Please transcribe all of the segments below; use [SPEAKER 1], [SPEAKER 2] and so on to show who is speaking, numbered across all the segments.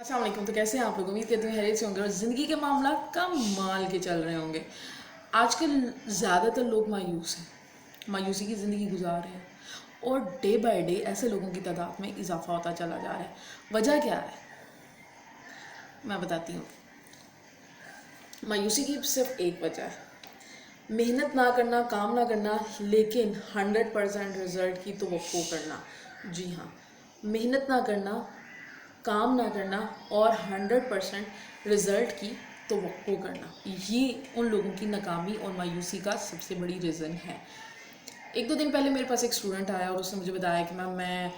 [SPEAKER 1] अस्सलाम वालेकुम। तो कैसे हैं आप लोग? उम्मीद करते हैं खैरियत से होंगे और ज़िंदगी के मामला कमाल के चल रहे होंगे। आजकल ज़्यादातर लोग मायूस हैं, मायूसी की ज़िंदगी गुजार रहे हैं और डे बाय डे ऐसे लोगों की तादाद में इजाफा होता चला जा रहा है। वजह क्या है मैं बताती हूँ। मायूसी की सिर्फ एक वजह है, मेहनत ना करना, काम ना करना, लेकिन 100% रिज़ल्ट की तवक्को करना। जी हाँ, मेहनत ना करना, काम ना करना और 100% रिज़ल्ट की तवक्को करना, ये उन लोगों की नाकामी और मायूसी का सबसे बड़ी रीज़न है। एक दो दिन पहले मेरे पास एक स्टूडेंट आया और उसने मुझे बताया कि मैम मैं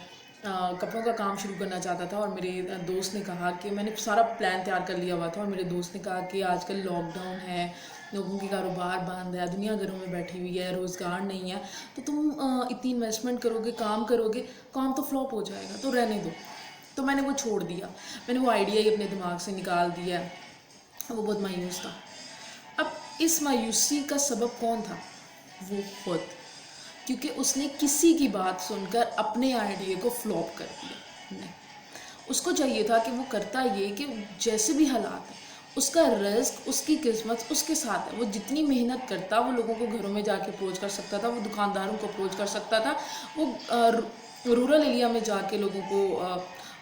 [SPEAKER 1] कपड़ों का काम शुरू करना चाहता था और मेरे दोस्त ने कहा कि मैंने सारा प्लान तैयार कर लिया हुआ था और मेरे दोस्त ने कहा कि आजकल लॉकडाउन है, लोगों के कारोबार बंद है, दुनिया घरों में बैठी हुई है, रोज़गार नहीं है, तो तुम इतनी इन्वेस्टमेंट करोगे, काम तो फ्लॉप हो जाएगा, तो रहने दो। तो मैंने वो छोड़ दिया, मैंने वो आइडिया ही अपने दिमाग से निकाल दिया। वो बहुत मायूस था। अब इस मायूसी का सबब कौन था? वो खुद, क्योंकि उसने किसी की बात सुनकर अपने आइडिया को फ्लॉप कर दिया। नहीं, उसको चाहिए था कि वो करता ये कि जैसे भी हालात है, उसका रिस्क, उसकी किस्मत उसके साथ है। वो जितनी मेहनत करता, वो लोगों को घरों में जाके अप्रोच कर सकता था, वो दुकानदारों को अप्रोच कर सकता था, वो रूरल एरिया में जाके लोगों को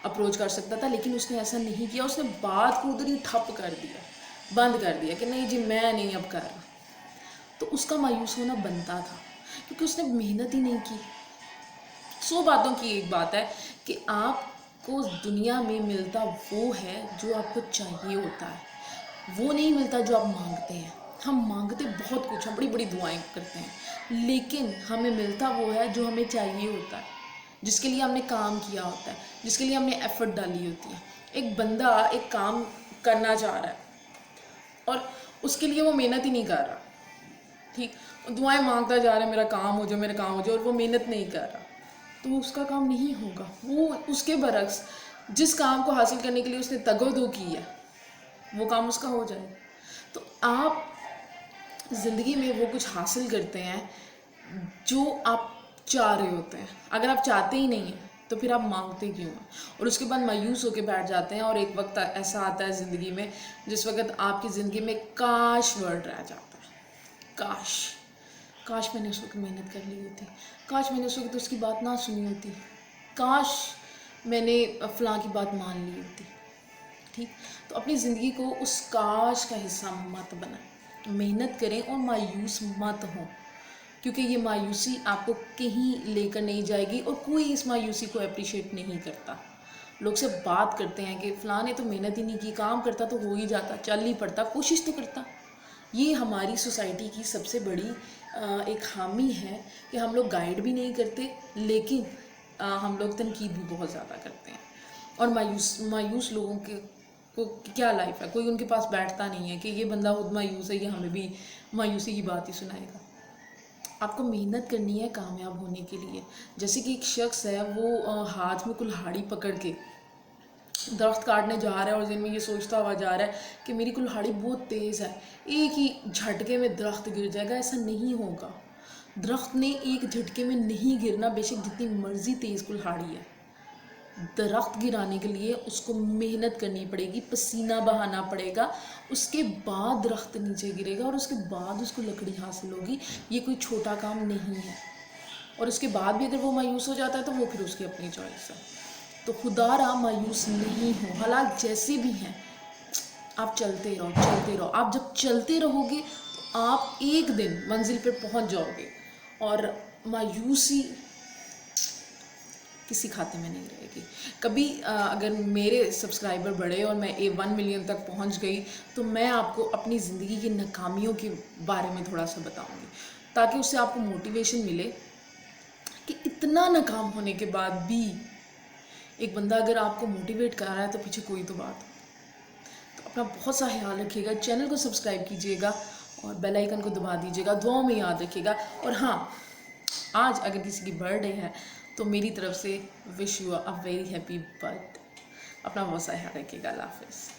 [SPEAKER 1] अप्रोच कर सकता था, लेकिन उसने ऐसा नहीं किया। उसने बात को उधर ही ठप कर दिया, बंद कर दिया कि नहीं जी मैं नहीं अब कर रहा। तो उसका मायूस होना बनता था, क्योंकि उसने मेहनत ही नहीं की। 100 बातों की एक बात है कि आपको दुनिया में मिलता वो है जो आपको चाहिए होता है, वो नहीं मिलता जो आप मांगते हैं। हम मांगते बहुत कुछ, हम बड़ी बड़ी दुआएं करते हैं, लेकिन हमें मिलता वो है जो हमें चाहिए होता है, जिसके लिए हमने काम किया होता है, जिसके लिए हमने एफर्ट डाली होती है। एक बंदा एक काम करना चाह रहा है और उसके लिए वो मेहनत ही नहीं कर रहा, ठीक, दुआएं मांगता जा रहा है, मेरा काम हो जाए, मेरा काम हो जाए, और वो मेहनत नहीं कर रहा, तो उसका काम नहीं होगा। वो उसके बरक्स जिस काम को हासिल करने के लिए उसने तगोदो की है, वो काम उसका हो जाएगा। तो आप ज़िंदगी में वो कुछ हासिल करते हैं जो आप चाह रहे होते हैं। अगर आप चाहते ही नहीं हैं तो फिर आप मांगते क्यों हैं? और उसके बाद मायूस होकर बैठ जाते हैं। और एक वक्त ऐसा आता है ज़िंदगी में जिस वक्त आपकी ज़िंदगी में काश वर्ड रह जाता है। काश, काश मैंने उस वक्त मेहनत कर ली होती, काश मैंने उस वक्त उसकी बात ना सुनी होती, काश मैंने फ़लाँ की बात मान ली होती। ठीक, तो अपनी ज़िंदगी को उस काश का हिस्सा मत बनाएं, मेहनत करें और मायूस मत हों, क्योंकि ये मायूसी आपको कहीं लेकर नहीं जाएगी और कोई इस मायूसी को अप्रिशिएट नहीं करता। लोग से बात करते हैं कि फ़लाँ ने तो मेहनत ही नहीं की, काम करता तो हो ही जाता, चल ही पड़ता, कोशिश तो करता। ये हमारी सोसाइटी की सबसे बड़ी एक खामी है कि हम लोग गाइड भी नहीं करते, लेकिन हम लोग तनकीद भी बहुत ज़्यादा करते हैं। और मायूस मायूस लोगों के को क्या लाइफ है, कोई उनके पास बैठता नहीं है कि ये बंदा खुद मायूस है, ये हमें भी मायूसी की बात ही सुनाएगा। आपको मेहनत करनी है कामयाब होने के लिए। जैसे कि एक शख्स है, वो हाथ में कुल्हाड़ी पकड़ के दरख्त काटने जा रहा है और दिन में ये सोचता हुआ जा रहा है कि मेरी कुल्हाड़ी बहुत तेज़ है, एक ही झटके में दरख्त गिर जाएगा। ऐसा नहीं होगा, दरख्त ने एक झटके में नहीं गिरना, बेशक जितनी मर्जी तेज़ कुल्हाड़ी है। दरख्त गिराने के लिए उसको मेहनत करनी पड़ेगी, पसीना बहाना पड़ेगा, उसके बाद दरख्त नीचे गिरेगा और उसके बाद उसको लकड़ी हासिल होगी। ये कोई छोटा काम नहीं है। और उसके बाद भी अगर वो मायूस हो जाता है तो वो फिर उसकी अपनी चॉइस है। तो खुदारा मायूस नहीं हो, हालात जैसे भी हैं, आप चलते रहो, चलते रहो। आप जब चलते रहोगे तो आप एक दिन मंजिल पर पहुंच जाओगे और मायूसी किसी खाते में नहीं रहेगी। कभी अगर मेरे सब्सक्राइबर बढ़े और मैं 1 मिलियन तक पहुंच गई तो मैं आपको अपनी ज़िंदगी की नाकामियों के बारे में थोड़ा सा बताऊंगी, ताकि उससे आपको मोटिवेशन मिले कि इतना नाकाम होने के बाद भी एक बंदा अगर आपको मोटिवेट कर रहा है तो पीछे कोई तो बात। तो अपना बहुत सा ख्याल रखिएगा, चैनल को सब्सक्राइब कीजिएगा और बेल आइकन को दबा दीजिएगा, दुआओं में याद रखिएगा। और हाँ, आज अगर किसी की बर्थडे है तो मेरी तरफ से wish you a very happy birthday. अपना बहुत सा ख्याल रखिएगा। अल्लाह हाफ़िज़।